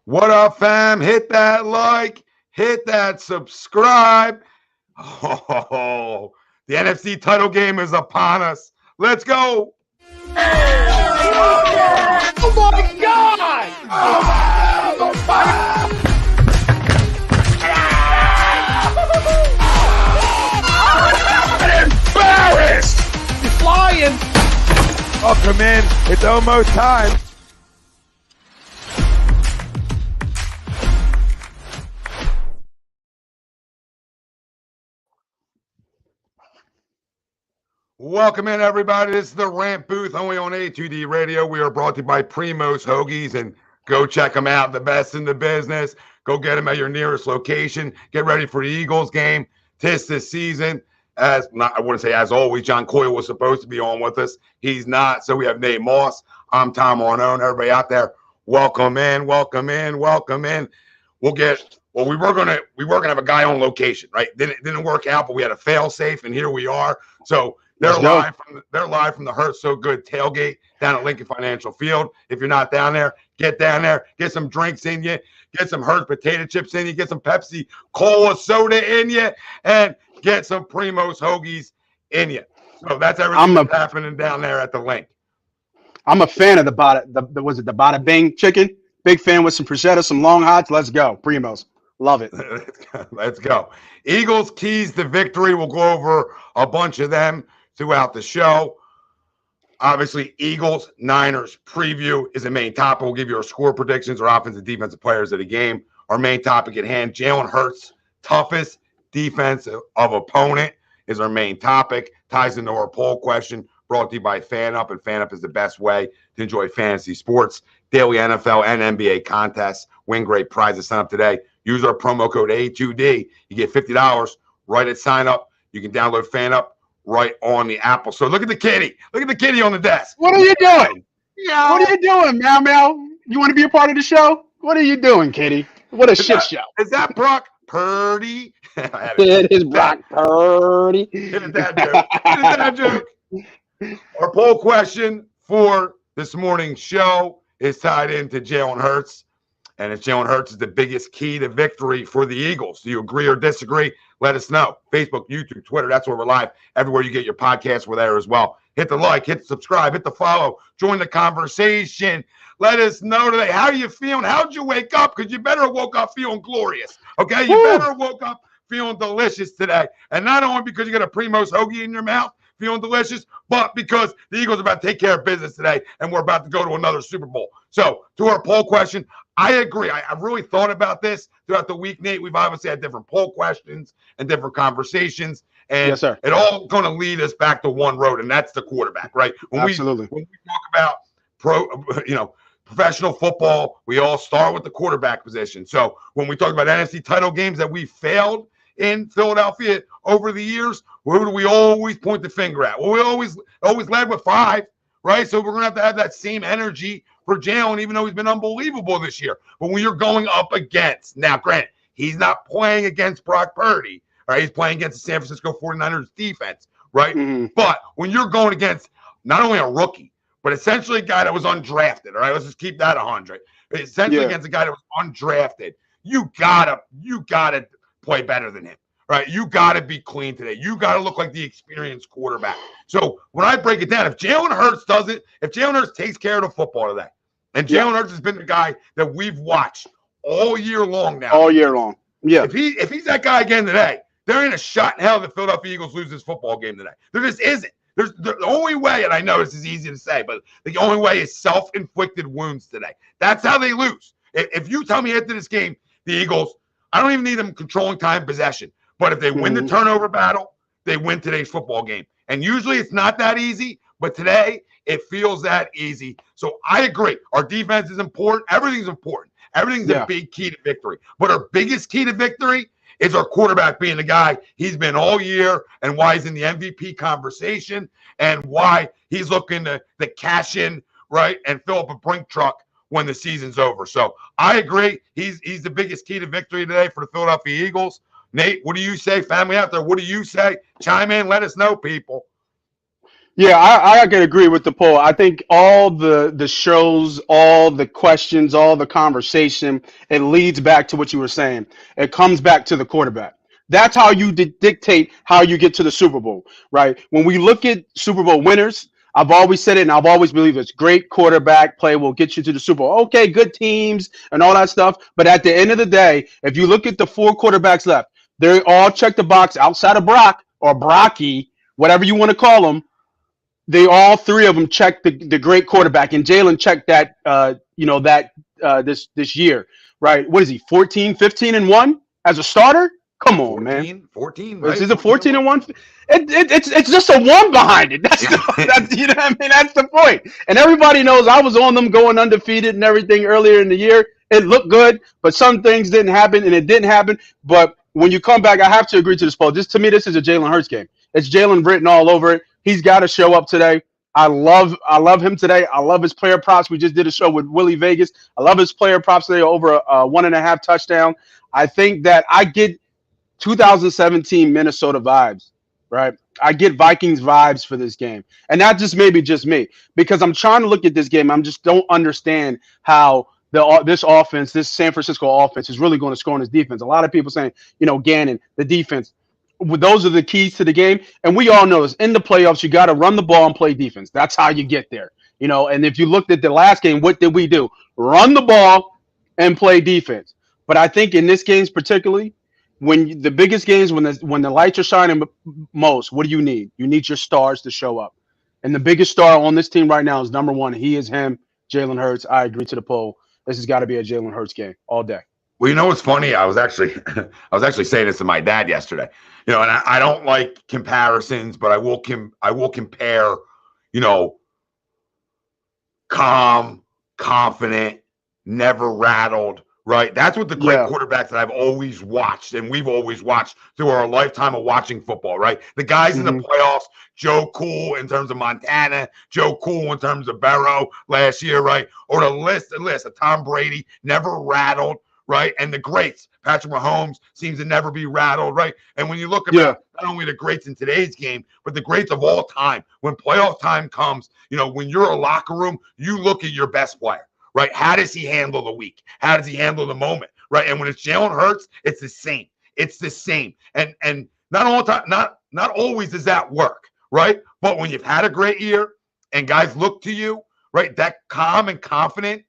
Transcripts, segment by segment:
What up, fam? Hit that like, hit that subscribe. Oh, the NFC title game is upon us. Let's go. Oh my God! I'm embarrassed. You're flying. Welcome in. It's almost time. Welcome in, everybody. This is the Rant Booth, only on A2D Radio. We are brought to you by Primo's Hoagies, and go check them out. The best in the business. Go get them at your nearest location. Get ready for the Eagles game. Tis this season. I wouldn't say as always, John Coyle was supposed to be on with us. He's not, so we have Nate Moss. I'm Tom Arnone. Everybody out there, welcome in, welcome in, welcome in. We were gonna have a guy on location, right? Didn't work out, but we had a fail safe, and here we are. So they're live from the Hurts So Good tailgate down at Lincoln Financial Field. If you're not down there, get down there, get some drinks in you, get some Hurts potato chips in you, get some Pepsi Cola soda in you, and get some Primo's Hoagies in you. So that's everything that's happening down there at the link. I'm a fan of the Bada Bing chicken. Big fan with some prosciutto, some long hots. Let's go. Primo's. Love it. Let's go. Eagles keys to victory. We'll go over a bunch of them throughout the show. Obviously, Eagles, Niners preview is the main topic. We'll give you our score predictions, our offensive, defensive players of the game. Our main topic at hand, Jalen Hurts, toughest defense of opponent is our main topic. Ties into our poll question brought to you by FanUp, and FanUp is the best way to enjoy fantasy sports. Daily NFL and NBA contests. Win great prizes. Sign up today. Use our promo code A2D. You get $50 right at sign up. You can download FanUp right on the Apple. So look at the kitty. Look at the kitty on the desk. What are you doing? Yeah. What are you doing, Meow Meow? You want to be a part of the show? What are you doing, kitty? What a shit show. Is that Brock Purdy? It is Brock Purdy. Hit that joke. Our poll question for this morning's show is tied into Jalen Hurts. And if Jalen Hurts is the biggest key to victory for the Eagles, do you agree or disagree? Let us know. Facebook, YouTube, Twitter, that's where we're live. Everywhere you get your podcasts, we're there as well. Hit the like, hit the subscribe, hit the follow. Join the conversation. Let us know today. How are you feeling? How'd you wake up? Because you better have woke up feeling glorious. Okay? You better have woke up feeling delicious today. And not only because you got a Primo's Hoagie in your mouth, feeling delicious, but because the Eagles are about to take care of business today, and we're about to go to another Super Bowl. So, to our poll question, I agree. I've really thought about this throughout the week, Nate. We've obviously had different poll questions and different conversations, and yes, sir. It all going to lead us back to one road, and that's the quarterback, right? Absolutely. When we talk about professional football, we all start with the quarterback position. So when we talk about NFC title games that we failed in Philadelphia over the years, who do we always point the finger at? Well, we always led with 5, right? So we're going to have that same energy for Jalen, even though he's been unbelievable this year. But when you're going up against, now granted, he's not playing against Brock Purdy, right? He's playing against the San Francisco 49ers defense, right? Mm-hmm. But when you're going against not only a rookie, but essentially a guy that was undrafted, all right? Let's just keep that 100. Essentially against a guy that was undrafted, you gotta play better than him, right? You gotta be clean today. You gotta look like the experienced quarterback. So when I break it down, if Jalen Hurts takes care of the football today, and Jalen Hurts has been the guy that we've watched all year long now. All year long. Yeah. If he's that guy again today, there ain't a shot in hell the Philadelphia Eagles lose this football game today. There just isn't. There's the only way, and I know this is easy to say, but the only way is self-inflicted wounds today. That's how they lose. If you tell me after this game, the Eagles, I don't even need them controlling time possession, but if they win the turnover battle, they win today's football game. And usually it's not that easy, but today it feels that easy. So I agree. Our defense is important. Everything's important. Everything's a big key to victory. But our biggest key to victory is our quarterback being the guy he's been all year, and why he's in the MVP conversation, and why he's looking to cash in, right, and fill up a brink truck when the season's over. So I agree. He's the biggest key to victory today for the Philadelphia Eagles. Nate, what do you say? Family out there, what do you say? Chime in. Let us know, people. Yeah, I can agree with the poll. I think all the shows, all the questions, all the conversation, it leads back to what you were saying. It comes back to the quarterback. That's how you dictate how you get to the Super Bowl, right? When we look at Super Bowl winners, I've always said it, and I've always believed it's great quarterback play will get you to the Super Bowl. Okay, good teams and all that stuff, but at the end of the day, if you look at the four quarterbacks left, they all check the box outside of Brock or Brocky, whatever you want to call them. They all three of them checked the great quarterback, and Jalen checked that this year, right? What is he, 14, 15 and 1 as a starter? Come on, 14, man. 14, right? Is it 14 and 1? It's just a 1 behind it. That's you know what I mean? That's the point. And everybody knows I was on them going undefeated and everything earlier in the year. It looked good, but some things didn't happen, and it didn't happen. But when you come back, I have to agree to this poll. To me, this is a Jalen Hurts game. It's Jalen written all over it. He's got to show up today. I love him today. I love his player props. We just did a show with Willie Vegas. I love his player props today over a 1.5 touchdown. I think that I get 2017 Minnesota vibes, right? I get Vikings vibes for this game. And that just maybe just me, because I'm trying to look at this game. I'm just don't understand how this offense, this San Francisco offense is really going to score on this defense. A lot of people saying, Gannon, the defense. Those are the keys to the game. And we all know this. In the playoffs, you got to run the ball and play defense. That's how you get there. And if you looked at the last game, what did we do? Run the ball and play defense. But I think in this game particularly, when the biggest games, when the lights are shining most, what do you need? You need your stars to show up. And the biggest star on this team right now is number one. He is him, Jalen Hurts. I agree to the poll. This has got to be a Jalen Hurts game all day. Well, you know what's funny? I was actually saying this to my dad yesterday. And I don't like comparisons, but I will compare, calm, confident, never rattled, right? That's what the great quarterbacks that I've always watched, and we've always watched through our lifetime of watching football, right? The guys in the playoffs, Joe Cool in terms of Montana, Joe Cool in terms of Burrow last year, right? Or the list of Tom Brady, never rattled, right? And the greats, Patrick Mahomes seems to never be rattled, right? And when you look at not only the greats in today's game, but the greats of all time, when playoff time comes, when you're a locker room, you look at your best player, right? How does he handle the week? How does he handle the moment, right? And when it's Jalen Hurts, it's the same. It's the same. And not all the time, not always does that work, right? But when you've had a great year and guys look to you, right, that calm and confident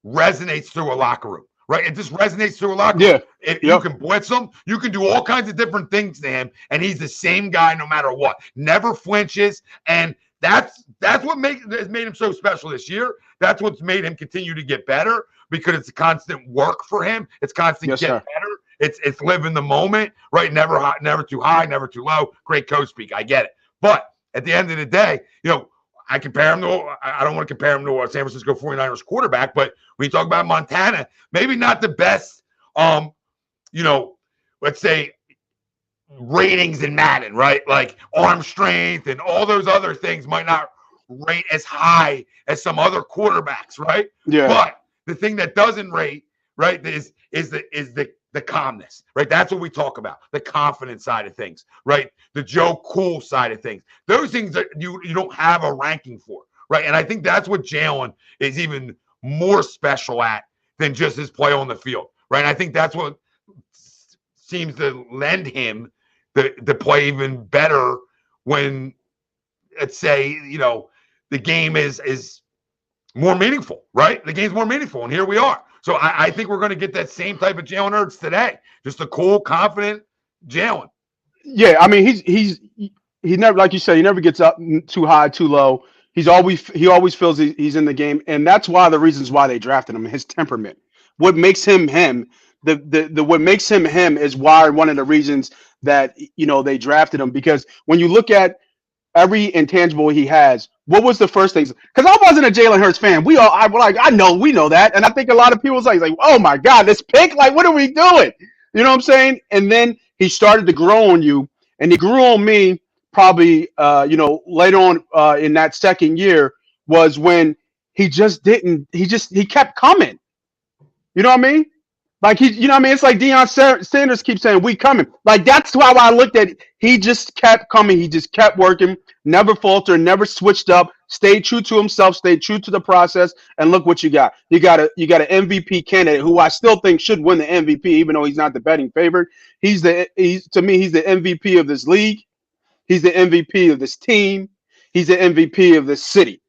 resonates through a locker room. Right, it just resonates through a locker room. You can blitz him, you can do all kinds of different things to him, and he's the same guy no matter what. Never flinches, and that's what has made him so special this year. That's what's made him continue to get better, because it's a constant work for him. It's constant better. It's live in the moment, right? Never high, never too high, never too low. Great coach speak, I get it. But at the end of the day, I compare him to, I don't want to compare him to a San Francisco 49ers quarterback, but when you talk about Montana, maybe not the best, let's say ratings in Madden, right? Like arm strength and all those other things might not rate as high as some other quarterbacks, right? Yeah. But the thing that doesn't rate, right, is the calmness, right? That's what we talk about, the confidence side of things, right? The Joe Cool side of things. Those things that you don't have a ranking for, right? And I think that's what Jalen is even more special at than just his play on the field, right? And I think that's what seems to lend him the play even better when, let's say, the game is more meaningful, right? The game's more meaningful, and here we are. So I think we're going to get that same type of Jalen Hurts today. Just a cool, confident Jalen. Yeah, I mean, he never, like you said, he never gets up too high, too low. He always feels he's in the game, and that's one of the reasons why they drafted him. His temperament, what makes him him. What makes him him is why one of the reasons that they drafted him, because when you look at every intangible he has, what was the first thing? Because I wasn't a Jalen Hurts fan. We know that, and I think a lot of people was like, oh my God, this pick, like, what are we doing? You know what I'm saying? And then he started to grow on you, and he grew on me probably, later on in that second year was when he kept coming. You know what I mean? Like it's like Deion Sanders keeps saying, we coming. Like, that's how I looked at it. He just kept coming. He just kept working. never faltered, never switched up, stayed true to himself, stayed true to the process, and look what you got. You got an MVP candidate who I still think should win the MVP, even though he's not the betting favorite. To me, he's the MVP of this league. He's the MVP of this team. He's the MVP of this city.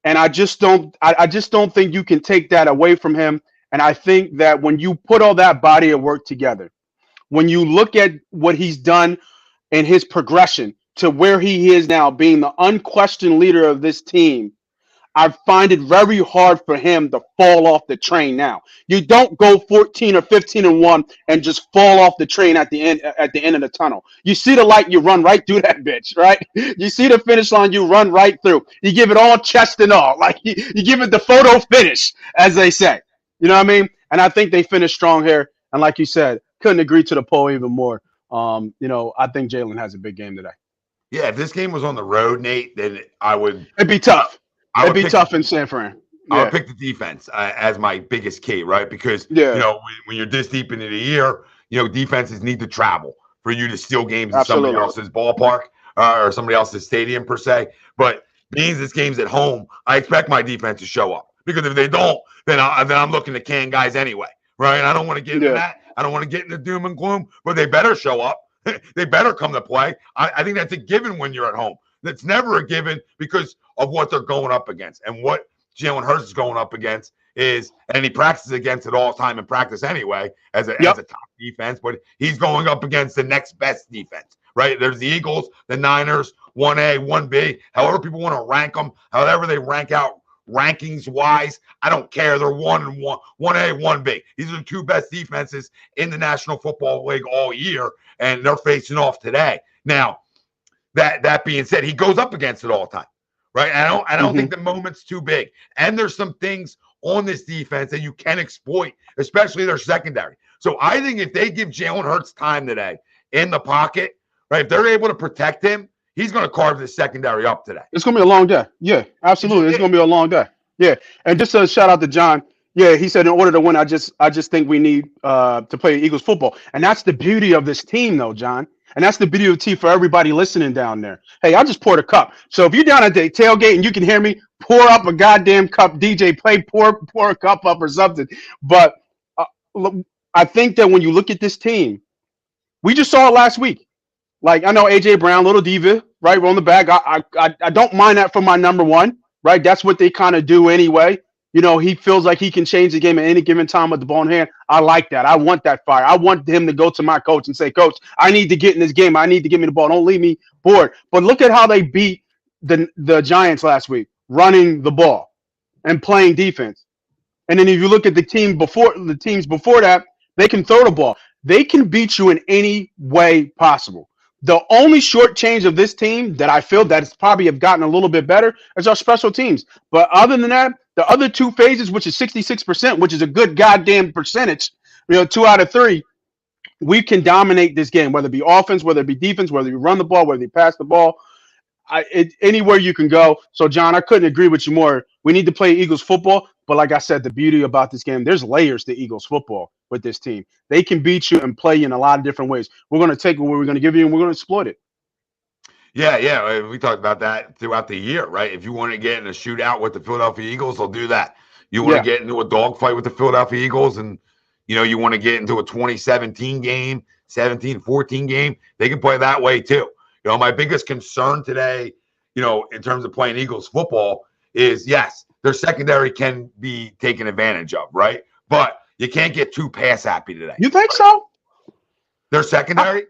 And I just don't think you can take that away from him. And I think that when you put all that body of work together, when you look at what he's done and his progression to where he is now, being the unquestioned leader of this team, I find it very hard for him to fall off the train now. You don't go 14 or 15-1 and just fall off the train at the end of the tunnel. You see the light, you run right through that bitch, right? You see the finish line, you run right through. You give it all chest and all. Like you give it the photo finish, as they say. You know what I mean? And I think they finished strong here. And like you said, couldn't agree to the poll even more. I think Jalen has a big game today. Yeah, if this game was on the road, Nate, then I would. It'd be tough. It'd be tough in San Fran. Yeah. I would pick the defense as my biggest key, right? Because when you're this deep into the year, defenses need to travel for you to steal games in somebody else's ballpark or somebody else's stadium per se. But being this game's at home, I expect my defense to show up, because if they don't, then I'm looking to can guys anyway, right? I don't want to get into that. I don't want to get into doom and gloom, but they better show up. They better come to play. I think that's a given when you're at home. That's never a given because of what they're going up against, and what Jalen Hurts is going up against and he practices against it all the time in practice anyway as a top defense, but he's going up against the next best defense, right? There's the Eagles, the Niners, 1A, 1B, however people want to rank them, however they rank out rankings wise. I don't care. They're 1A, 1B. These are the two best defenses in the National Football League all year, and they're facing off today. Now, that being said, he goes up against it all the time, right? I don't think the moment's too big. And there's some things on this defense that you can exploit, especially their secondary. So I think if they give Jalen Hurts time today in the pocket, right, if they're able to protect him, he's going to carve this secondary up today. It's going to be a long day. Yeah, absolutely. It's going to be a long day. Yeah. And just a shout out to John. Yeah, he said in order to win, I just think we need to play Eagles football. And that's the beauty of this team, though, John. And that's the beauty of tea for everybody listening down there. Hey, I just poured a cup. So if you're down at the tailgate and you can hear me, pour up a goddamn cup. DJ, pour a cup up or something. But I think that when you look at this team, we just saw it last week. Like, I know A.J. Brown, little diva, right, on the back. I don't mind that for my number one, right? That's what they kind of do anyway. He feels like he can change the game at any given time with the ball in hand. I like that. I want that fire. I want him to go to my coach and say, Coach, I need to get in this game. I need to give me the ball. Don't leave me bored. But look at how they beat the Giants last week, running the ball and playing defense. And then if you look at the teams before that, they can throw the ball. They can beat you in any way possible. The only short change of this team that I feel that it's probably have gotten a little bit better is our special teams. But other than that, the other two phases, which is 66%, which is a good goddamn percentage, 2 out of 3, we can dominate this game, whether it be offense, whether it be defense, whether you run the ball, whether you pass the ball, anywhere you can go. So, John, I couldn't agree with you more. We need to play Eagles football. But like I said, the beauty about this game, there's layers to Eagles football with this team. They can beat you and play you in a lot of different ways. We're going to take what we're going to give you, and we're going to exploit it. Yeah. We talked about that throughout the year, right? If you want to get in a shootout with the Philadelphia Eagles, they'll do that. You want to get into a dogfight with the Philadelphia Eagles, and you want to get into a 2017 game, 17-14 game, they can play that way too. My biggest concern today, in terms of playing Eagles football is, yes, their secondary can be taken advantage of, right? But you can't get too pass happy today. You think so? Their secondary?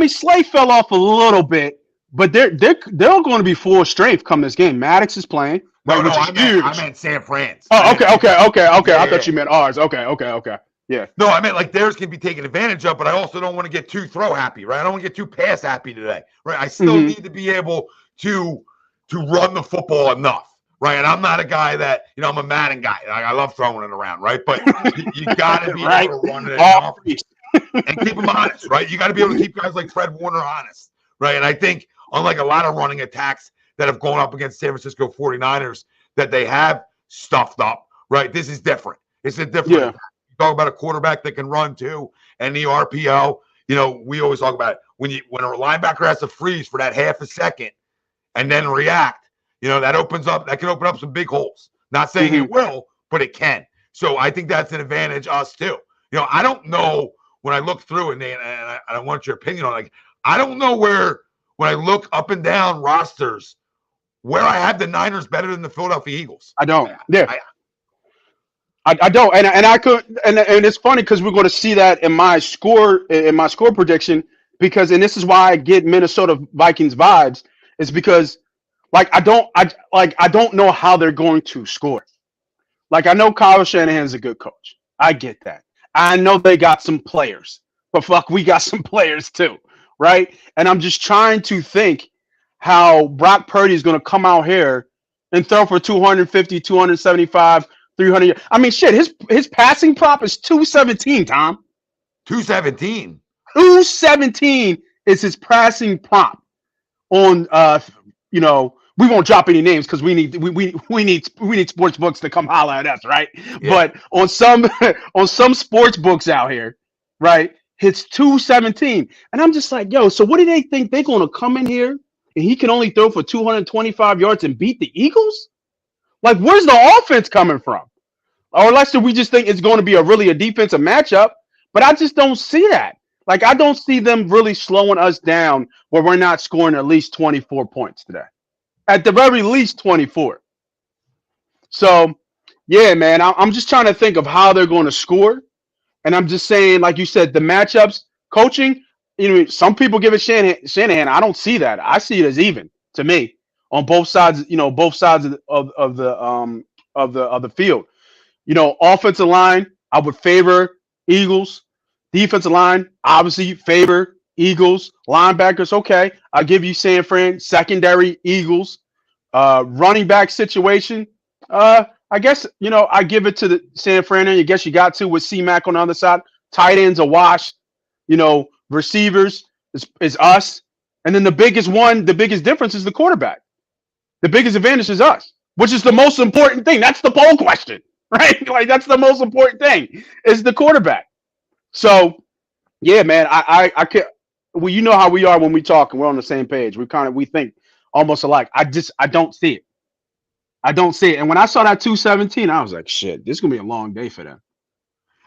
Slay fell off a little bit, but they're going to be full strength come this game. Maddox is playing. No, I meant San Fran's. Oh, okay. Yeah, I thought you meant ours. Okay. Yeah. No, I meant like theirs can be taken advantage of, but I also don't want to get too throw happy, right? I don't want to get too pass happy today, right? I still need to be able to run the football enough. Right, and I'm not a guy that, I'm a Madden guy. I love throwing it around, right? But you got to be able to run it enough and keep them honest, right? You got to be able to keep guys like Fred Warner honest, right? And I think, unlike a lot of running attacks that have gone up against San Francisco 49ers that they have stuffed up, right? This is different. It's a different attack. You talk about a quarterback that can run too, and the RPO. We always talk about it. when a linebacker has to freeze for that half a second and then react, that can open up some big holes. Not saying it will, but it can. So I think that's an advantage us too. I don't know when I look through and I want your opinion on I don't know where when I look up and down rosters where I have the Niners better than the Philadelphia Eagles. I don't. Yeah. I don't, and I could, and it's funny because we're going to see that in my score prediction because, and this is why I get Minnesota Vikings vibes, is because I don't know how they're going to score. I know Kyle Shanahan's a good coach. I get that. I know they got some players, but fuck, we got some players too, right? And I'm just trying to think how Brock Purdy is going to come out here and throw for 250, 275. 300. I mean, shit. His passing prop is 217. Tom. 217. 217 is his passing prop. On we won't drop any names because we need sports books to come holler at us, right? Yeah. But on some sports books out here, right, it's 217, and I'm just like, yo. So what do they think they're gonna come in here and he can only throw for 225 yards and beat the Eagles? Where's the offense coming from? Or unless we just think it's going to be a defensive matchup, but I just don't see that. I don't see them really slowing us down where we're not scoring at least 24 points today. At the very least 24. So, yeah, man, I'm just trying to think of how they're going to score. And I'm just saying, like you said, the matchups, coaching, some people give it Shanahan. I don't see that. I see it as even to me. On both sides, both sides of the field. Offensive line, I would favor Eagles. Defensive line, obviously favor Eagles. Linebackers, okay. I'll give you San Fran. Secondary, Eagles. Running back situation, I guess, I give it to the San Fran. I guess you got to with C-Mac on the other side. Tight ends a wash. Receivers is us. And then the biggest difference is the quarterback. The biggest advantage is us, which is the most important thing. That's the poll question, right? That's the most important thing is the quarterback. So, yeah, man, I can't. Well, you know how we are when we talk and we're on the same page. We think almost alike. I don't see it. I don't see it. And when I saw that 217, I was like, shit, this is gonna be a long day for them.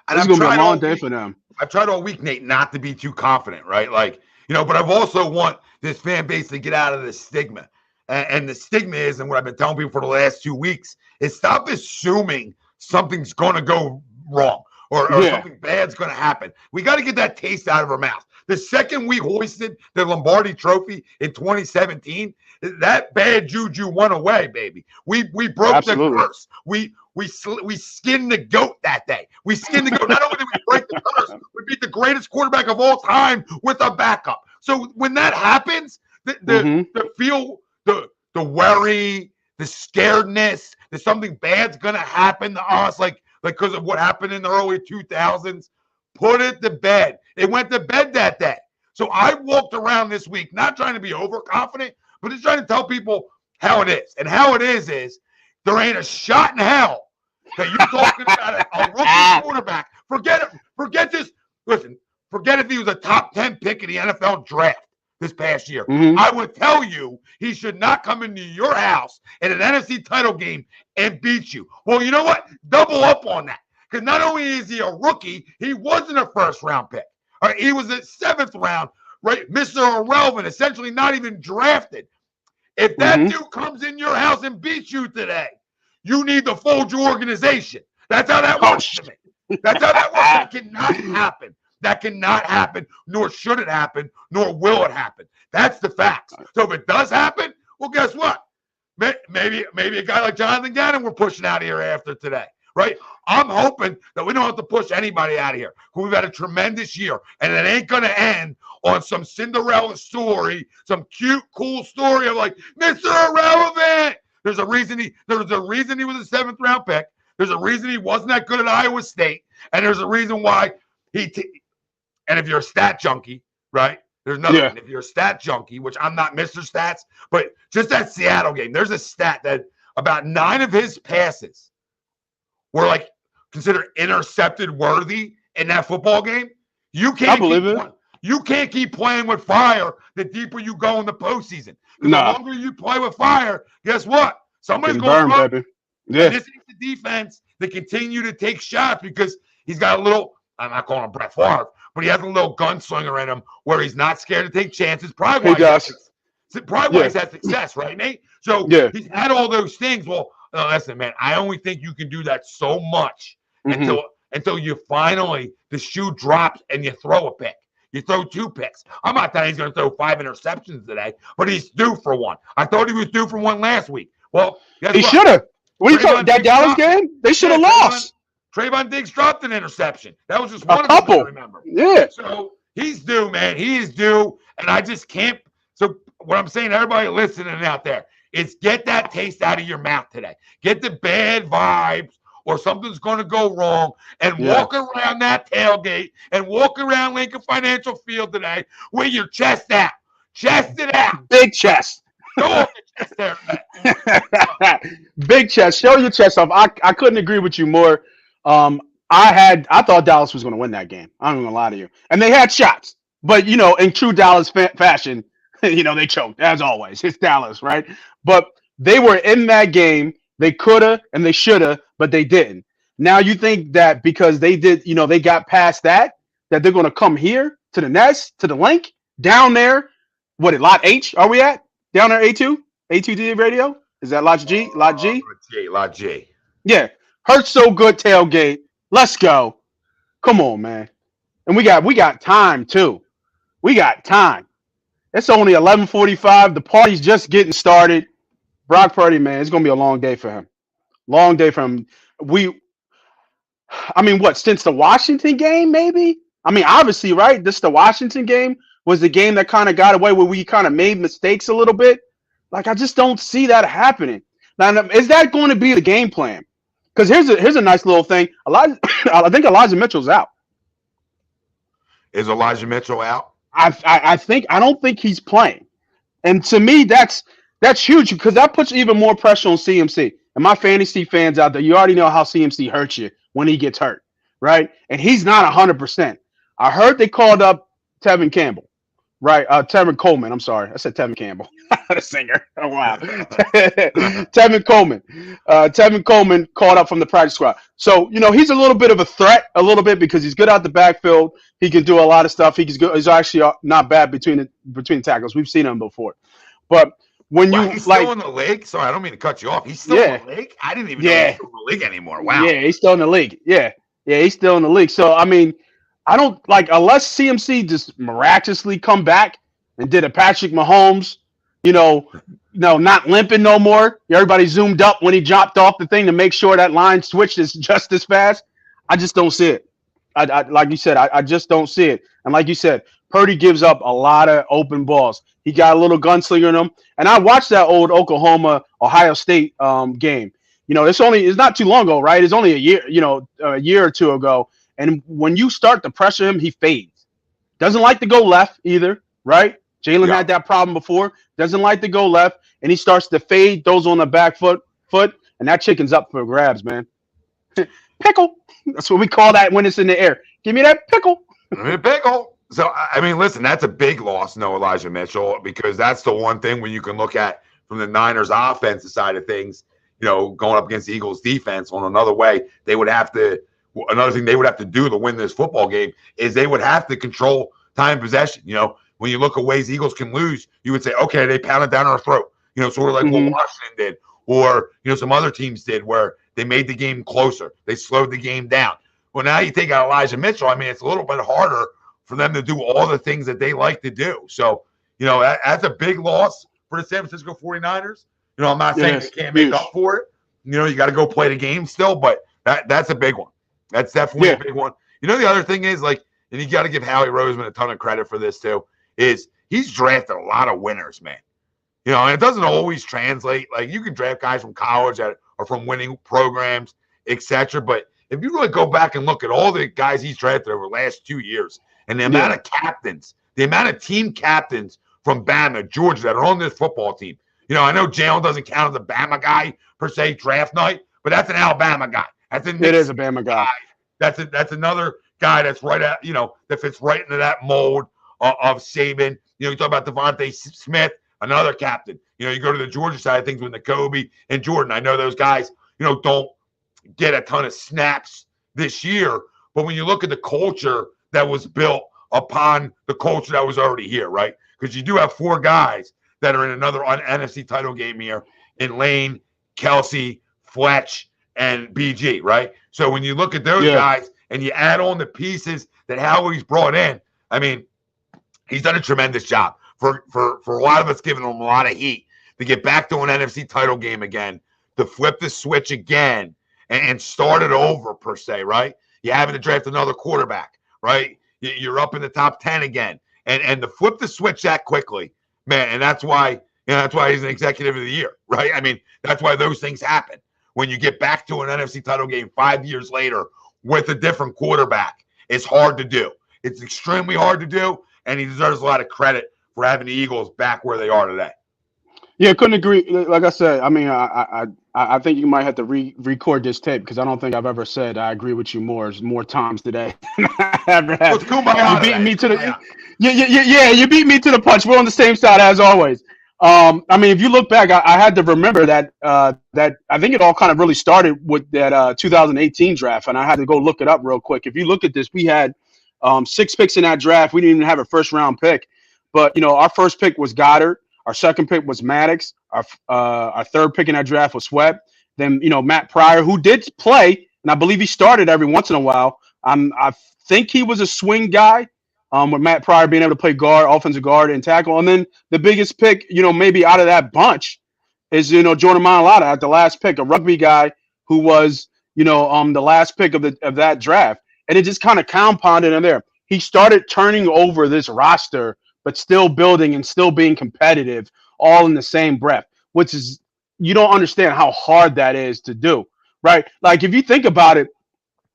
This is gonna be a long day for them. I've tried all week, Nate, not to be too confident, right? But I've also want this fan base to get out of this stigma. And the stigma is, and what I've been telling people for the last 2 weeks, is stop assuming something's going to go wrong or something bad's going to happen. We got to get that taste out of our mouth. The second we hoisted the Lombardi Trophy in 2017, that bad juju went away, baby. We broke the curse. We skinned the goat that day. We skinned the goat. Not only did we break the curse, we beat the greatest quarterback of all time with a backup. So when that happens, the feel. The worry, the scaredness that something bad's gonna happen to us, because of what happened in the early 2000s, put it to bed. It went to bed that day. So I walked around this week not trying to be overconfident, but just trying to tell people how it is. And how it is there ain't a shot in hell that you're talking about a rookie quarterback. Forget it. Forget this. Listen, forget if he was a top 10 pick in the NFL draft this past year. I would tell you he should not come into your house in an NFC title game and beat you. Well, you know what? Double up on that. Because not only is he a rookie, he wasn't a first-round pick. All right, he was a 7th round, right? Mr. Irrelevant, essentially not even drafted. If that dude comes in your house and beats you today, you need to fold your organization. That's how that works to me. That's how that works. That cannot happen. That cannot happen, nor should it happen, nor will it happen. That's the facts. So if it does happen, well, guess what? Maybe a guy like Jonathan Gannon we're pushing out of here after today, right? I'm hoping that we don't have to push anybody out of here. We've had a tremendous year, and it ain't going to end on some Cinderella story, some cute, cool story of Mr. Irrelevant. There's a reason he was a 7th round pick. There's a reason he wasn't that good at Iowa State, and there's a reason why and if you're a stat junkie, right? There's nothing. Yeah. If you're a stat junkie, which I'm not Mr. Stats, but just that Seattle game, there's a stat that about 9 of his passes were considered intercepted worthy in that football game. You can't believe it. You can't keep playing with fire the deeper you go in the postseason. Because Nah. the longer you play with fire, guess what? Somebody's Getting going to burned, throw. baby. Yeah. And this is the defense that continue to take shots because he's got a little, I'm not calling him Brett Favre, but he has a little gunslinger in him where he's not scared to take chances. Probably why he's had success, right, Nate? So he's had all those things. Well, listen, man, I only think you can do that so much until you finally, the shoe drops and you throw a pick. You throw 2 picks. I'm not saying he's going to throw 5 interceptions today, but he's due for one. I thought he was due for one last week. Well, he should have. What are you talking about? That Dallas game? They should have lost. Trayvon Diggs dropped an interception. That was just one of them, I remember. Yeah. So he's due, man. He is due, and I just can't. So what I'm saying, everybody listening out there, is get that taste out of your mouth today. Get the bad vibes or something's going to go wrong and walk around that tailgate and walk around Lincoln Financial Field today with your chest out. Chest it out. Big chest. Go off the chest there. Big chest. Show your chest off. I couldn't agree with you more. I thought Dallas was going to win that game. I'm not going to lie to you. And they had shots. But, in true Dallas fashion, they choked, as always. It's Dallas, right? But they were in that game. They could have and they should have, but they didn't. Now you think that because they did, they got past that they're going to come here to the nest, to the link, down there. What, at Lot H are we at? Down there, A2? A2D radio? Is that Lot G? Lot G? Lot G. Yeah. Hurts so good tailgate. Let's go. Come on, man. And we got time too. We got time. It's only 11:45. The party's just getting started. Brock Purdy, man, it's gonna be a long day for him. Long day for him. Since the Washington game, maybe? Obviously, right? The Washington game was the game that kind of got away where we kind of made mistakes a little bit. Like, I just don't see that happening. Now, is that going to be the game plan? Because here's a nice little thing. I think Elijah Mitchell's out. Is Elijah Mitchell out? I don't think he's playing. And to me, that's huge because that puts even more pressure on CMC. And my fantasy fans out there, you already know how CMC hurts you when he gets hurt, right? And he's not 100%. I heard they called up Tevin Campbell, right? Tevin Coleman. I'm sorry. I said Tevin Campbell, the singer. Oh, wow. Tevin Coleman. Tevin Coleman called up from the practice squad. So, he's a little bit of a threat, because he's good out the backfield. He can do a lot of stuff. He's actually not bad between tackles. We've seen him before. But when he's still in the league? Sorry, I don't mean to cut you off. He's still in the league? I didn't even know he was in the league anymore. Wow. Yeah, he's still in the league. Yeah, he's still in the league. So, I don't unless CMC just miraculously come back and did a Patrick Mahomes, not limping no more. Everybody zoomed up when he dropped off the thing to make sure that line switched just as fast. I just don't see it. I like you said, I just don't see it. And like you said, Purdy gives up a lot of open balls. He got a little gunslinger in him. And I watched that old Ohio State game. It's not too long ago, right? It's only a year or two ago. And when you start to pressure him, he fades. Doesn't like to go left either, right? Jalen had that problem before. Doesn't like to go left. And he starts to fade, those on the back foot, and that chicken's up for grabs, man. Pickle. That's what we call that when it's in the air. Give me that pickle. Pickle. So, listen, that's a big loss, Elijah Mitchell, because that's the one thing when you can look at from the Niners offensive side of things, going up against the Eagles defense on another way, another thing they would have to do to win this football game is they would have to control time possession. When you look at ways Eagles can lose, you would say, okay, they pounded down our throat, sort of like what Washington did or, some other teams did where they made the game closer. They slowed the game down. Well, now you take out Elijah Mitchell. It's a little bit harder for them to do all the things that they like to do. So, that's a big loss for the San Francisco 49ers. I'm not saying they can't make up for it. You got to go play the game still, but that's a big one. That's definitely a big one. The other thing is, and you got to give Howie Roseman a ton of credit for this too, is he's drafted a lot of winners, man. And it doesn't always translate. Like, you can draft guys from college that are from winning programs, etc. But if you really go back and look at all the guys he's drafted over the last 2 years and the amount of captains, the amount of team captains from Bama, Georgia that are on this football team. I know Jalen doesn't count as a Bama guy per se draft night, but that's an Alabama guy. It is a Bama guy. That's another guy that's right at, that fits right into that mold of Saban. You talk about Devontae Smith, another captain. You go to the Georgia side of things with Nakobe and Jordan. I know those guys, don't get a ton of snaps this year, but when you look at the culture that was built upon the culture that was already here, right? Because you do have 4 guys that are in another NFC title game here in Lane, Kelsey, Fletch, and BG, right? So when you look at those guys and you add on the pieces that Howie's brought in, I mean, he's done a tremendous job. For a lot of us giving him a lot of heat to get back to an NFC title game again, to flip the switch again and start it over, per se, right? You having to draft another quarterback, right? You're up in the top 10 again. And to flip the switch that quickly, man, and that's why he's an executive of the year, right? I mean, that's why those things happen. When you get back to an NFC title game 5 years later with a different quarterback, it's hard to do. It's extremely hard to do, and he deserves a lot of credit for having the Eagles back where they are today. Yeah, couldn't agree. Like I said, I mean, I think you might have to record this tape because I don't think I've ever said I agree with you more times today than I ever have. You beat me to the you beat me to the punch. We're on the same side as always. I mean, if you look back, I had to remember that I think it all kind of really started with that 2018 draft, and I had to go look it up real quick. If you look at this, we had 6 picks in that draft. We didn't even have a first round pick, but our first pick was Goddard. Our second pick was Maddox. Our third pick in that draft was Sweat. Then, Matt Pryor, who did play, and I believe he started every once in a while. I think he was a swing guy, with Matt Pryor being able to play guard, offensive guard, and tackle. And then the biggest pick, maybe out of that bunch is, Jordan Mailata at the last pick, a rugby guy who was, the last pick of that draft. And it just kind of compounded in there. He started turning over this roster, but still building and still being competitive all in the same breath, which is, you don't understand how hard that is to do, right? Like, if you think about it,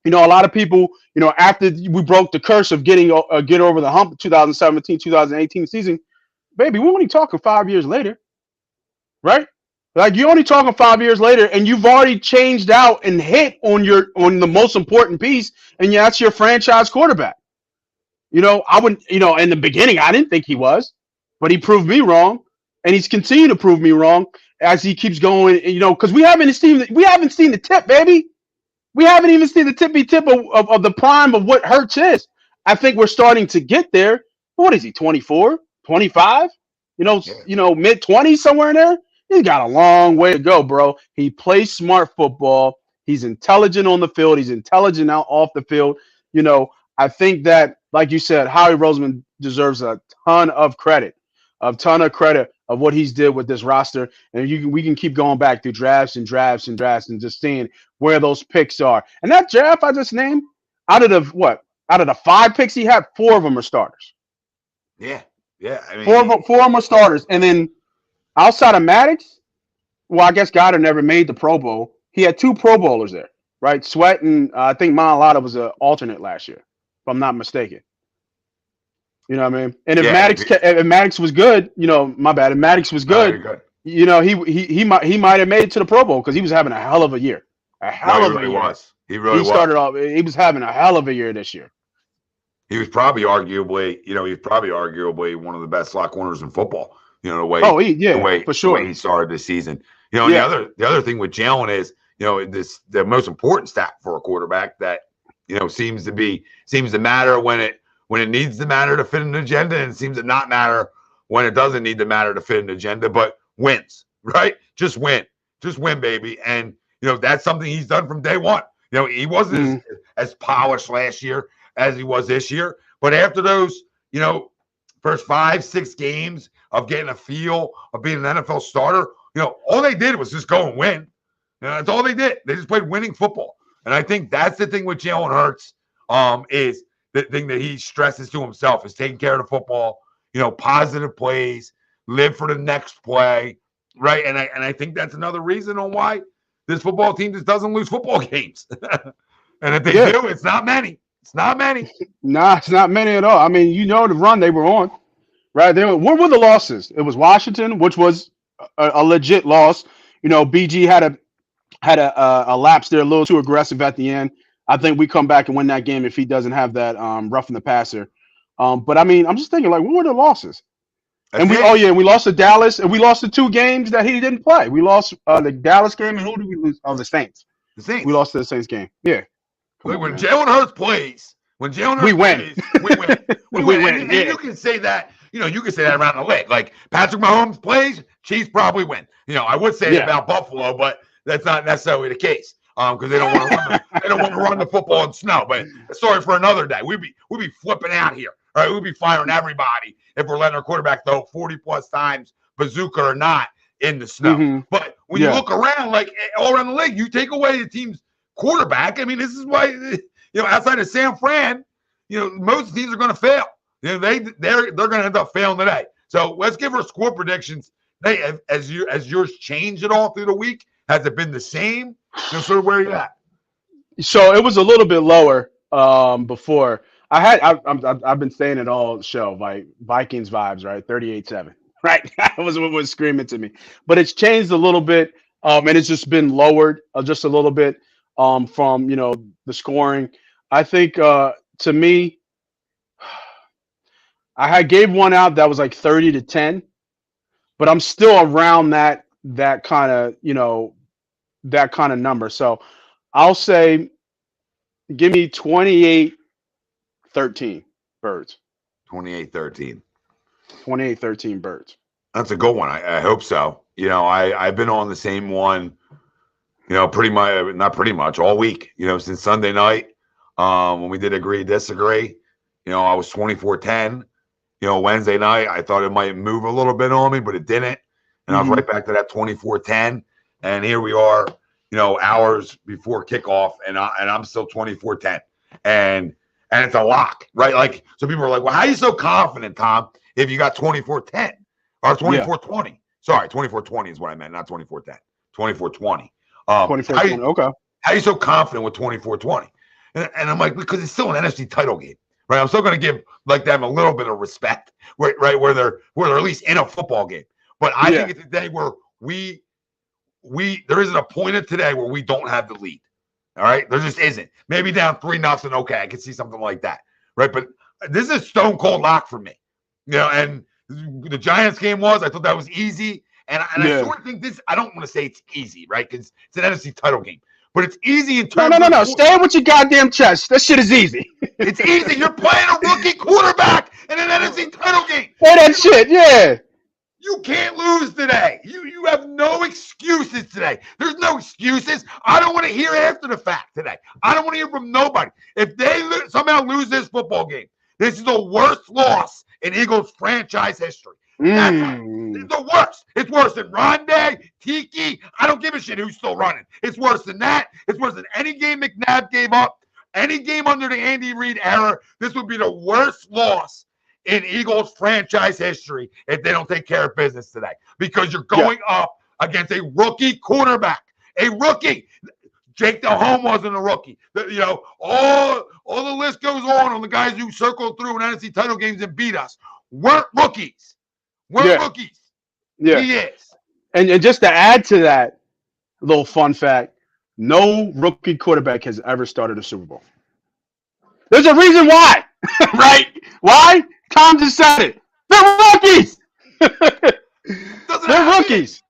a lot of people, after we broke the curse of get over the hump 2017, 2018 season, baby, we're only talking 5 years later, right? Like, you're only talking 5 years later, and you've already changed out and hit on the most important piece, and that's your franchise quarterback. I wouldn't, in the beginning, I didn't think he was, but he proved me wrong, and he's continued to prove me wrong as he keeps going. Because we haven't seen the tip, baby. We haven't even seen the tippy tip of the prime of what Hurts is. I think we're starting to get there. What is he? 24, 25? Mid 20s, somewhere in there. He's got a long way to go, bro. He plays smart football. He's intelligent on the field. He's intelligent out off the field. I think that, like you said, Howie Roseman deserves a ton of credit of what he's did with this roster. And we can keep going back through drafts and just seeing where those picks are. And that draft I just named, out of the 5 picks he had, 4 of them are starters. Yeah. I mean, 4 of them are starters. And then outside of Maddox, well, I guess Goddard never made the Pro Bowl. He had 2 Pro Bowlers there, right? Sweat and I think Mailata was an alternate last year, if I'm not mistaken. You know what I mean? And if Maddox was good, my bad. If Maddox was good, he might have made it to the Pro Bowl because he was having a hell of a year. He started off. He was having a hell of a year this year. He was probably arguably one of the best slot corners in football. The way for sure. The way he started this season. The other thing with Jalen is, the most important stat for a quarterback that seems to matter when it needs to matter to fit an agenda, and it seems to not matter when it doesn't need to matter to fit an agenda, but wins, right? Just win, baby. And that's something he's done from day one. He wasn't as polished last year as he was this year, but after those first 5-6 games of getting a feel of being an NFL starter, all they did was just go and win. That's all they did. They just played winning football. And I think that's the thing with Jalen Hurts, is the thing that he stresses to himself is taking care of the football, positive plays, live for the next play, right? And I think that's another reason on why this football team just doesn't lose football games. And if they do, it's not many. It's not many. Nah, it's not many at all. I mean, the run they were on, right? What were the losses? It was Washington, which was a legit loss. BG had a lapse there, a little too aggressive at the end. I think we come back and win that game if he doesn't have that roughing the passer But I mean, I'm just thinking, like, what were the losses? That's And we, it. oh yeah, we lost to Dallas, and we lost the 2 games that he didn't play. We lost the Dallas game, and who did we lose? Oh, the Saints. The Saints. We lost to the Saints game. Yeah. Like when Jalen Hurts plays, we win. plays, we win. We We win. win, And yeah. you can say that, you can say that around the league. Like Patrick Mahomes plays, Chiefs probably win. I would say it about Buffalo, but that's not necessarily the case. Because they don't want to run the football in snow. But sorry for another day. We'd be flipping out here. All right, we'd be firing everybody if we're letting our quarterback throw 40 plus times, bazooka or not, in the snow. Mm-hmm. But when you look around, like all around the league, you take away the team's quarterback. I mean, this is why outside of San Fran, most teams are going to fail. They're going to end up failing today. So let's give our score predictions. Hey, as yours changed at all through the week? Has it been the same? Sort of where you at? So it was a little bit lower before. I've been saying it all show, like Vikings vibes, right? 38-7. Right. That was what was screaming to me. But it's changed a little bit, and it's just been lowered just a little bit from the scoring. I think to me, I gave one out that was like 30-10, but I'm still around that kind of that kind of number. So I'll say, give me 28-13 Birds. 28-13. 28-13 Birds. That's a good one. I hope so. I've been on the same one, pretty much, not pretty much, all week, since Sunday night when we did agree, disagree. I was 24-10. Wednesday night, I thought it might move a little bit on me, but it didn't. And I was right back to that 24-10. And here we are, hours before kickoff, and I'm still 24-10. And it's a lock, right? Like, so people are like, well, how are you so confident, Tom, if you got 24-10 or 24-20? Sorry, 24-20 is what I meant, not 24-10. 24-20. 24-20, okay. How are you so confident with 24-20? And I'm like, because it's still an NFC title game, right? I'm still going to give like them a little bit of respect, right? Where they're at least in a football game. But I think it's a day where there isn't a point of today where we don't have the lead. All right, there just isn't. Maybe down 3-0. Okay, I can see something like that, right? But this is a stone cold lock for me. And the Giants game I thought that was easy, and I sort of think this. I don't want to say it's easy, right? Because it's an NFC title game, but it's easy in terms. No. Stay with your goddamn chest. That shit is easy. It's easy. You're playing a rookie quarterback in an NFC title game. Say that shit, yeah. You can't lose today. You have no excuses today. There's no excuses. I don't want to hear after the fact today. I don't want to hear from nobody. If they somehow lose this football game, this is the worst loss in Eagles franchise history. It's the worst. It's worse than Rondé, Tiki. I don't give a shit who's still running. It's worse than that. It's worse than any game McNabb gave up. Any game under the Andy Reid era. This would be the worst loss in Eagles franchise history if they don't take care of business today, because you're going up against a rookie quarterback, a rookie. Jake Delhomme wasn't a rookie. All the list goes on the guys who circled through in NFC title games and beat us weren't rookies. Rookies. Yeah. He is. And just to add to that little fun fact, no rookie quarterback has ever started a Super Bowl. There's a reason why, right? Why? Tom just said it. They're rookies. They're rookies.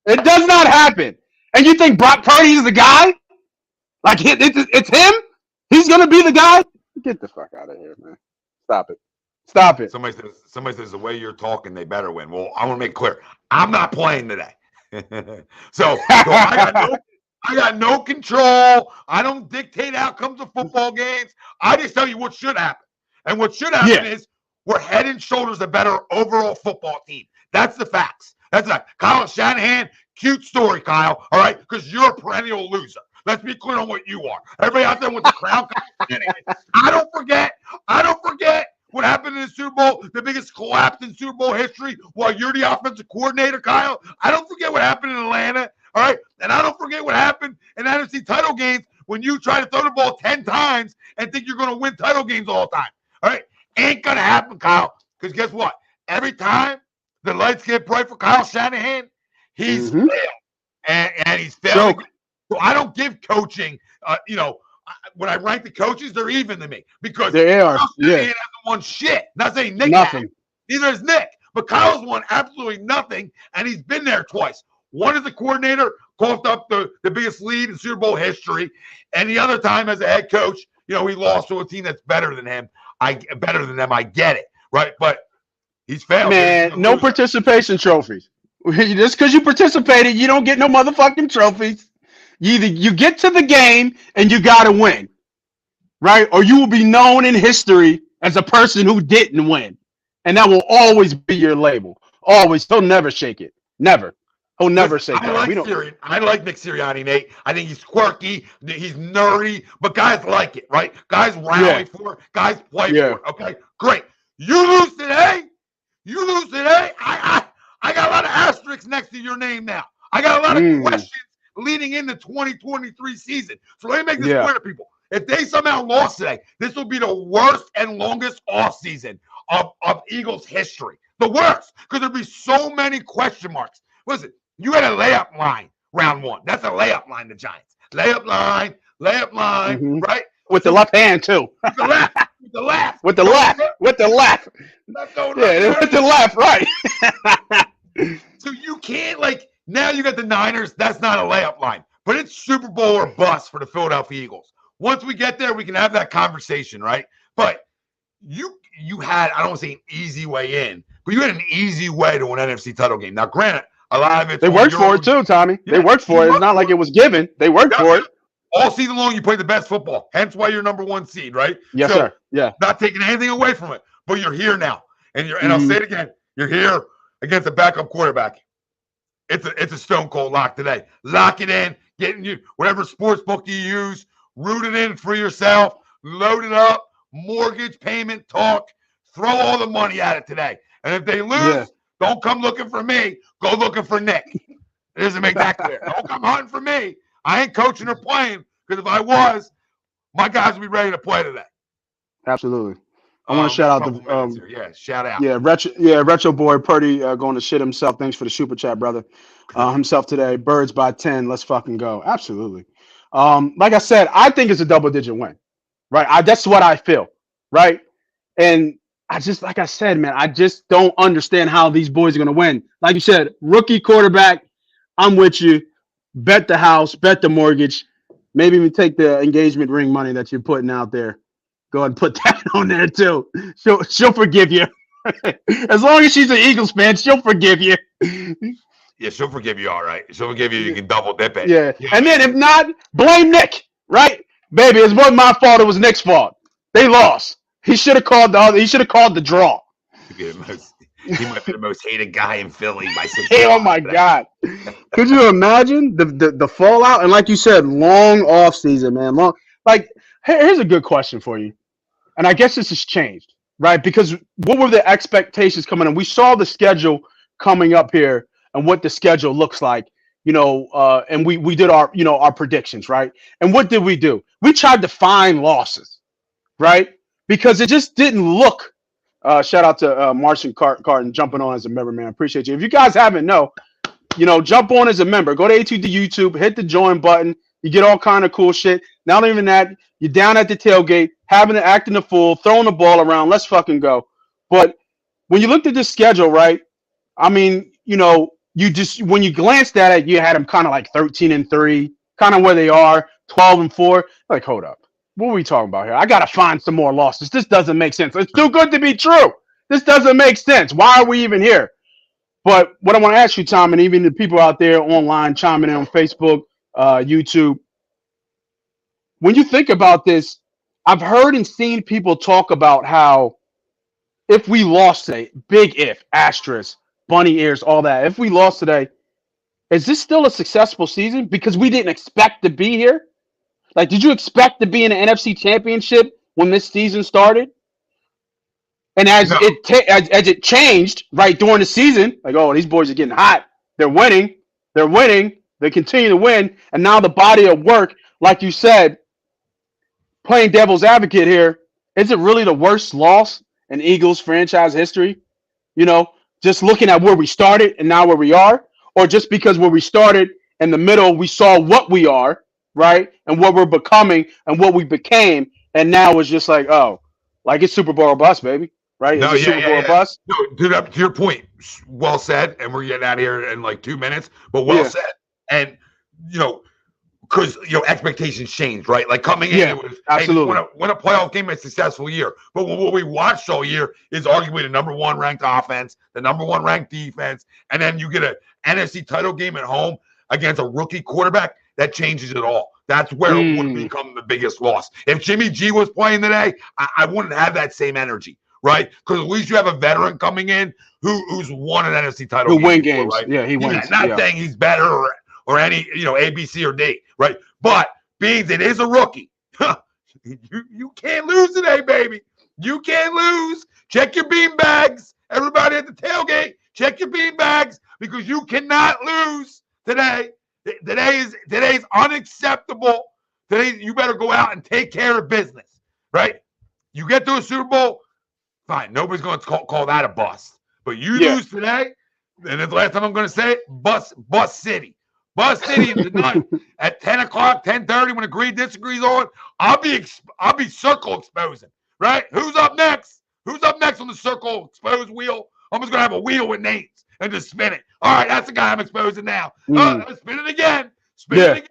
It does not happen. And you think Brock Purdy is the guy? Like, it's him? He's going to be the guy? Get the fuck out of here, man. Stop it. Somebody says the way you're talking, they better win. Well, I want to make it clear. I'm not playing today. so I got no control. I don't dictate outcomes of football games. I just tell you what should happen. And what should happen is we're head and shoulders a better overall football team. That's the facts. That's that. Kyle Shanahan, cute story, Kyle. All right, because you're a perennial loser. Let's be clear on what you are. Everybody out there with the crown. I don't forget what happened in the Super Bowl, the biggest collapse in Super Bowl history, while you're the offensive coordinator, Kyle. I don't forget what happened in Atlanta. All right, and I don't forget what happened in NFC title games when you try to throw the ball 10 times and think you're going to win title games all the time. All right. Ain't going to happen, Kyle, because guess what? Every time the lights get bright for Kyle Shanahan, he's failed. And he's failing. So I don't give coaching, when I rank the coaches, they're even to me because They are. Kyle Yeah. Shanahan hasn't won shit. Not saying Nick Nothing. has. Neither is Nick. But Kyle's won absolutely nothing, and he's been there twice. One as a coordinator, coughed up the biggest lead in Super Bowl history, and the other time as a head coach, he lost to a team that's better than him. I get it, right? But he's failed. Man, no participation trophies. Just because you participated, you don't get no motherfucking trophies. You get to the game and you got to win, right? Or you will be known in history as a person who didn't win. And that will always be your label. Always. He'll never shake it. Never. He'll never shake it. I like Nick Sirianni, Nate. I think he's quirky. He's nerdy. But guys like it, right? Guys rally for it. Guys play for it. Okay, great. You lose today. I got a lot of asterisks next to your name now. I got a lot of questions leading into 2023 season. So let me make this clear to people. If they somehow lost today, this will be the worst and longest offseason of Eagles history. The worst, because there'll be so many question marks. Listen, you had a layup line round one. That's a layup line, the Giants. Layup line, right? With the left hand, too. With the left. With the left. With the left, right. So you can't, now you got the Niners. That's not a layup line. But it's Super Bowl or bust for the Philadelphia Eagles. Once we get there, we can have that conversation, right? But you had, I don't want to say an easy way in, but you had an easy way to an NFC title game. Now, granted, a lot of it. They worked for it too, Tommy. They worked for it. It's not like it was given. They worked for it. All season long, you played the best football. Hence why you're number one seed, right? Yes, sir. Yeah. Not taking anything away from it, but you're here now. And I'll say it again. You're here against a backup quarterback. It's a stone cold lock today. Lock it in. Getting you whatever sports book you use. Root it in for yourself. Load it up. Mortgage payment talk. Throw all the money at it today. And if they lose, don't come looking for me. Go looking for Nick. It doesn't make that clear. Don't come hunting for me. I ain't coaching or playing because if I was, my guys would be ready to play today. Absolutely. I want to shout out the shout out. Retro Boy Purdy going to shit himself. Thanks for the super chat, brother. Himself today. Birds by 10. Let's fucking go. Absolutely. Like I said, I think it's a double-digit win. Right? That's what I feel. Right? And I just, like I said, man, I just don't understand how these boys are going to win. Like you said, rookie quarterback. I'm with you. Bet the house. Bet the mortgage. Maybe even take the engagement ring money that you're putting out there. Go ahead and put that on there too. She'll forgive you. As long as she's an Eagles fan, she'll forgive you. Yeah, she'll forgive you all right. She'll forgive you. You can double dip it. Yeah. And then if not, blame Nick, right? Baby, it wasn't my fault. It was Nick's fault. They lost. He should have called the draw. He might be the most hated guy in Philly by some. Hey, oh my God. Could you imagine the fallout? And like you said, long off season, man. Here's a good question for you. And I guess this has changed, right? Because what were the expectations coming in? We saw the schedule coming up here and what the schedule looks like, and we did our predictions, right? And what did we do? We tried to find losses, right? Because it just didn't look. Shout out to Martian Carton jumping on as a member, man. Appreciate you. If you guys haven't jump on as a member. Go to A2D YouTube, hit the join button. You get all kind of cool shit. Not even that, you're down at the tailgate, acting a fool, throwing the ball around. Let's fucking go. But when you looked at this schedule, right? I mean, you just when you glanced at it, you had them kind of like 13-3, kind of where they are, 12-4. Like, hold up. What are we talking about here? I got to find some more losses. This doesn't make sense. It's too good to be true. This doesn't make sense. Why are we even here? But what I want to ask you, Tom, and even the people out there online chiming in on Facebook, YouTube, when you think about this, I've heard and seen people talk about how if we lost today, big if, asterisk, bunny ears, all that, if we lost today, is this still a successful season? Because we didn't expect to be here. Like, did you expect to be in the NFC Championship when this season started? And as it changed right during the season, like, oh, these boys are getting hot. They're winning. They continue to win. And now the body of work, like you said, playing devil's advocate here, is it really the worst loss in Eagles franchise history? Just looking at where we started and now where we are, or just because where we started in the middle, we saw what we are, right? And what we're becoming and what we became. And now it's just like, oh, like it's Super Bowl or bust, baby, right? Is No, it yeah, Super yeah, Bowl or yeah. bust? No, dude, up to your point, well said. And we're getting out of here in like 2 minutes, but well Yeah, said. And, you know, because expectations changed, right? Like coming in, yeah, it was hey, absolutely. win a playoff game, a successful year. But what we watched all year is arguably the number one ranked offense, the number one ranked defense, and then you get an NFC title game at home against a rookie quarterback. That changes it all. That's where it would become the biggest loss. If Jimmy G was playing today, I wouldn't have that same energy, right? Because at least you have a veteran coming in who's won an NFC title Who game win before, games? right? Yeah, he wins. Not Yeah. saying he's better or any, A, B, C, or D, right? But being it is a rookie, you can't lose today, baby. You can't lose. Check your bean bags. Everybody at the tailgate, check your bean bags because you cannot lose today. Today's unacceptable. Today, you better go out and take care of business, right? You get to a Super Bowl, fine. Nobody's going to call that a bust. But you lose today, and it's the last time I'm going to say it, bust city. Bust city tonight at 10 o'clock, 10:30 when agree disagrees on. I'll be circle exposing, right? Who's up next? Who's up next on the circle expose wheel? I'm just going to have a wheel with names and just spin it. All right, that's the guy I'm exposing now. Spin it again. Spin it again.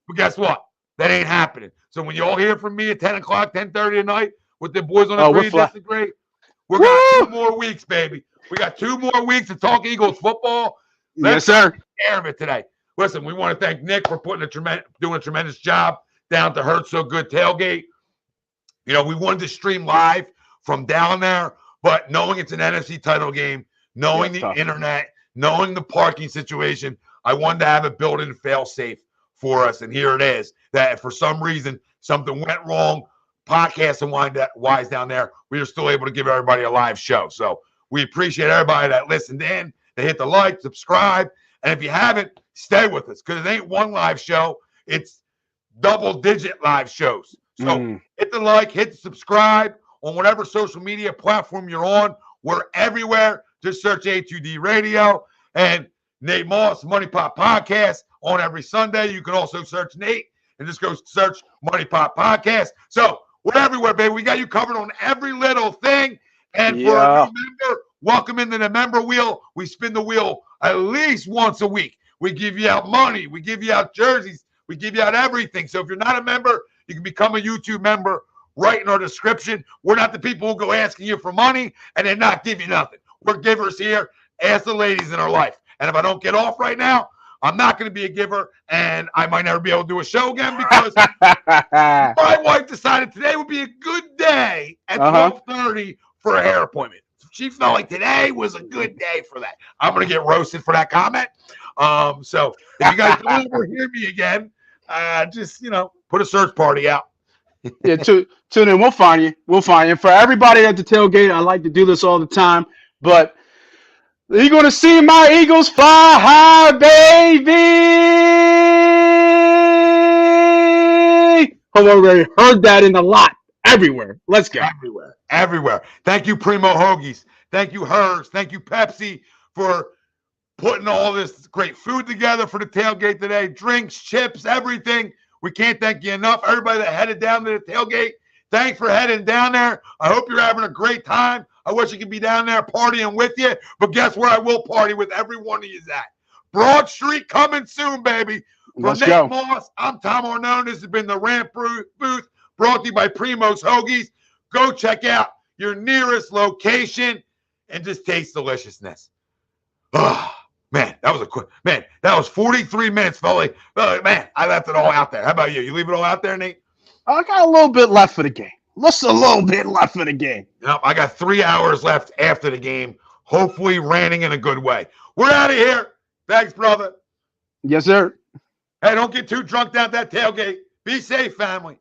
But guess what? That ain't happening. So when you all hear from me at 10 o'clock, 10:30 at night with the boys on agree disagree, we're got 2 more weeks, baby. We got 2 more weeks to talk Eagles football. Yes, sir. Take care of it today. Listen, we want to thank Nick for doing a tremendous job down to Hurts So Good tailgate. We wanted to stream live from down there, but knowing it's an NFC title game, knowing the internet, knowing the parking situation, I wanted to have it built in fail safe for us. And here it is, that if for some reason something went wrong, podcast and wise down there, we are still able to give everybody a live show. So we appreciate everybody that listened in. They hit the like, subscribe. And if you haven't, stay with us because it ain't one live show. It's double-digit live shows. So hit the like, hit the subscribe on whatever social media platform you're on. We're everywhere. Just search A2D Radio and Nate Moss, Money Pop Podcast on every Sunday. You can also search Nate and just go search Money Pop Podcast. So we're everywhere, baby. We got you covered on every little thing. And for a new member, welcome into the member wheel. We spin the wheel at least once a week. We give you out money. We give you out jerseys. We give you out everything. So if you're not a member, you can become a YouTube member right in our description. We're not the people who go asking you for money and then not give you nothing. We're givers here. Ask the ladies in our life. And if I don't get off right now, I'm not going to be a giver, and I might never be able to do a show again because my wife decided today would be a good day at 12:30 for a hair appointment. She felt like today was a good day for that. I'm going to get roasted for that comment. So if you guys don't ever hear me again, just, put a search party out. Yeah, tune in. We'll find you. We'll find you. For everybody at the tailgate, I like to do this all the time, but you're going to see my Eagles fly high, baby. I've already heard that in the lot. Everywhere. Let's go. Everywhere. Thank you, Primo Hoagies. Thank you, Hers. Thank you, Pepsi, for putting all this great food together for the tailgate today. Drinks, chips, everything. We can't thank you enough. Everybody that headed down to the tailgate, thanks for heading down there. I hope you're having a great time. I wish I could be down there partying with you, but guess where I will party with every one of you at? Broad Street coming soon, baby. From Nate Moss, I'm Tom Arnone. This has been the Rant Booth, brought to you by Primo's Hoagies. Go check out your nearest location and just taste deliciousness. Oh, man, that was 43 minutes, Foley. Man, I left it all out there. How about you? You leave it all out there, Nate? I got a little bit left for the game. Just a little bit left for the game. Yep, I got 3 hours left after the game, hopefully ranting in a good way. We're out of here. Thanks, brother. Yes, sir. Hey, don't get too drunk down at that tailgate. Be safe, family.